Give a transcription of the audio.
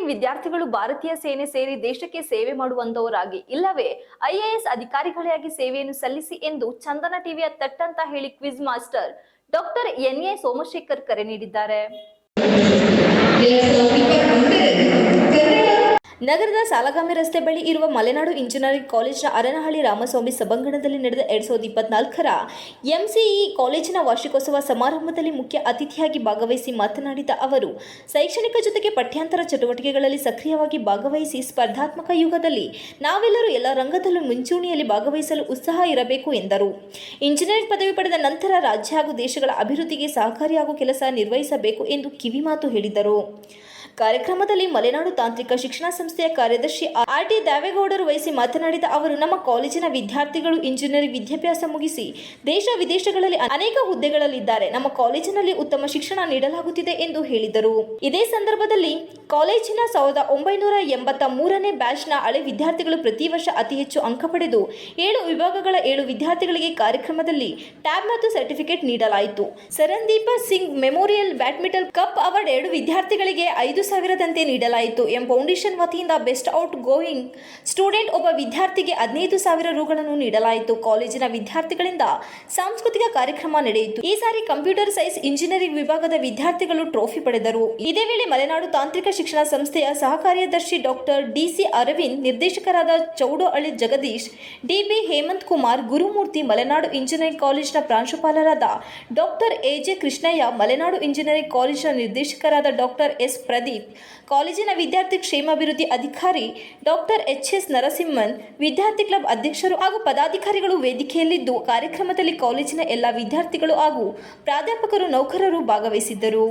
Engineering ವಿದ್ಯಾರ್ಥಿಗಳು ಭಾರತೀಯ ಸೇನೆ ಸೇರಿ ದೇಶಕ್ಕೆ ಸೇವೆ ಮಾಡುವಂತವರಾಗಿ ಇಲ್ಲವೇ ಐಎಎಸ್ ಅಧಿಕಾರಿಗಳಾಗಿ ಸೇವೆಯನ್ನು ಸಲ್ಲಿಸಿ ಎಂದು ಚಂದನ ಟಿವಿಯ ತಟ್ಟಂತ ಹೇಳಿ ಕ್ವಿಜ್ ಮಾಸ್ಟರ್ ಡಾಕ್ಟರ್ ಎನ್.ಎ. ಸೋಮಶೇಖರ್ ಕರೆ ನೀಡಿದ್ದಾರೆ. ನಗರದ ಸಾಲಗಾಮೆ ರಸ್ತೆ ಬಳಿ ಇರುವ ಮಲೆನಾಡು ಇಂಜಿನಿಯರಿಂಗ್ ಕಾಲೇಜಿನ ಅರನಹಳ್ಳಿ ರಾಮಸ್ವಾಮಿ ಸಭಾಂಗಣದಲ್ಲಿ ನಡೆದ 2024ರ ಎಂಸಿಇ ಕಾಲೇಜಿನ ವಾರ್ಷಿಕೋತ್ಸವ ಸಮಾರಂಭದಲ್ಲಿ ಮುಖ್ಯ ಅತಿಥಿಯಾಗಿ ಭಾಗವಹಿಸಿ ಮಾತನಾಡಿದ ಅವರು, ಶೈಕ್ಷಣಿಕ ಜೊತೆಗೆ ಪಠ್ಯಾಂತರ ಚಟುವಟಿಕೆಗಳಲ್ಲಿ ಸಕ್ರಿಯವಾಗಿ ಭಾಗವಹಿಸಿ ಸ್ಪರ್ಧಾತ್ಮಕ ಯುಗದಲ್ಲಿ ನಾವೆಲ್ಲರೂ ಎಲ್ಲ ರಂಗದಲ್ಲೂ ಮುಂಚೂಣಿಯಲ್ಲಿ ಭಾಗವಹಿಸಲು ಉತ್ಸಾಹ ಇರಬೇಕು ಎಂದರು. ಇಂಜಿನಿಯರಿಂಗ್ ಪದವಿ ಪಡೆದ ನಂತರ ರಾಜ್ಯ ಹಾಗೂ ದೇಶಗಳ ಅಭಿವೃದ್ಧಿಗೆ ಸಹಕಾರಿಯಾಗುವ ಕೆಲಸ ನಿರ್ವಹಿಸಬೇಕು ಎಂದು ಕಿವಿಮಾತು ಹೇಳಿದರು. ಕಾರ್ಯಕ್ರಮದಲ್ಲಿ ಮಲೆನಾಡು ತಾಂತ್ರಿಕ ಶಿಕ್ಷಣ ಸಂಸ್ಥೆಯ ಕಾರ್ಯದರ್ಶಿ ಆರ್.ಟಿ. ದಾವೇಗೌಡರು ವಹಿಸಿ ಮಾತನಾಡಿದ ಅವರು, ನಮ್ಮ ಕಾಲೇಜಿನ ವಿದ್ಯಾರ್ಥಿಗಳು ಇಂಜಿನಿಯರಿಂಗ್ ವಿದ್ಯಾಭ್ಯಾಸ ಮುಗಿಸಿ ದೇಶ ವಿದೇಶಗಳಲ್ಲಿ ಅನೇಕ ಹುದ್ದೆಗಳಲ್ಲಿದ್ದಾರೆ. ನಮ್ಮ ಕಾಲೇಜಿನಲ್ಲಿ ಉತ್ತಮ ಶಿಕ್ಷಣ ನೀಡಲಾಗುತ್ತಿದೆ ಎಂದು ಹೇಳಿದರು. ಇದೇ ಸಂದರ್ಭದಲ್ಲಿ ಕಾಲೇಜಿನ 1983ನೇ ಬ್ಯಾಚ್ನ ಹಳೆ ವಿದ್ಯಾರ್ಥಿಗಳು ಪ್ರತಿ ವರ್ಷ ಅತಿ ಹೆಚ್ಚು ಅಂಕ ಪಡೆದು 7 ವಿಭಾಗಗಳ 7 ವಿದ್ಯಾರ್ಥಿಗಳಿಗೆ ಕಾರ್ಯಕ್ರಮದಲ್ಲಿ ಟ್ಯಾಬ್ ಮತ್ತು ಸರ್ಟಿಫಿಕೇಟ್ ನೀಡಲಾಯಿತು. Sarandeep Singh memorial badminton cup award 2 ವಿದ್ಯಾರ್ಥಿಗಳಿಗೆ 5,000ದಂತೆ ನೀಡಲಾಯಿತು. ಎಂ ಫೌಂಡೇಶನ್ ವತಿಯಿಂದ ಬೆಸ್ಟ್ ಔಟ್ ಗೋಯಿಂಗ್ ಸ್ಟೂಡೆಂಟ್ ಒಬ್ಬ ವಿದ್ಯಾರ್ಥಿಗೆ 15,000 ರುಗಳನ್ನು ನೀಡಲಾಯಿತು. ಕಾಲೇಜಿನ ವಿದ್ಯಾರ್ಥಿಗಳಿಂದ ಸಾಂಸ್ಕೃತಿಕ ಕಾರ್ಯಕ್ರಮ ನಡೆಯಿತು. ಈ ಸಾರಿ ಕಂಪ್ಯೂಟರ್ ಸೈನ್ಸ್ ಇಂಜಿನಿಯರಿಂಗ್ ವಿಭಾಗದ ವಿದ್ಯಾರ್ಥಿಗಳು ಟ್ರೋಫಿ ಪಡೆದರು. ಇದೇ ವೇಳೆ ಮಲೆನಾಡು ತಾಂತ್ರಿಕ ಶಿಕ್ಷಣ ಸಂಸ್ಥೆಯ ಸಹ ಕಾರ್ಯದರ್ಶಿ ಡಾಕ್ಟರ್ ಡಿ.ಸಿ. ಅರವಿಂದ್, ನಿರ್ದೇಶಕರಾದ ಚೌಡಹಳ್ಳಿ ಜಗದೀಶ್, ಡಿ.ಬಿ. ಹೇಮಂತ್ ಕುಮಾರ್, ಗುರುಮೂರ್ತಿ, ಮಲೆನಾಡು ಇಂಜಿನಿಯರಿಂಗ್ ಕಾಲೇಜಿನ ಪ್ರಾಂಶುಪಾಲರಾದ doctor A J. Krishnaiah, Malenadu engineering ಕಾಲೇಜಿನ ನಿರ್ದೇಶಕರಾದ ಡಾಕ್ಟರ್ ಎಸ್. ಪ್ರದೀಪ್, ಕಾಲೇಜಿನ ವಿದ್ಯಾರ್ಥಿ ಕ್ಷೇಮಾಭಿವೃದ್ಧಿ ಅಧಿಕಾರಿ ಡಾಕ್ಟರ್ ಎಚ್.ಎಸ್. ನರಸಿಂಹನ್, ವಿದ್ಯಾರ್ಥಿ ಕ್ಲಬ್ ಅಧ್ಯಕ್ಷರು ಹಾಗೂ ಪದಾಧಿಕಾರಿಗಳು ವೇದಿಕೆಯಲ್ಲಿದ್ದು, ಕಾರ್ಯಕ್ರಮದಲ್ಲಿ ಕಾಲೇಜಿನ ಎಲ್ಲ ವಿದ್ಯಾರ್ಥಿಗಳು ಹಾಗೂ ಪ್ರಾಧ್ಯಾಪಕರು, ನೌಕರರು ಭಾಗವಹಿಸಿದ್ದರು.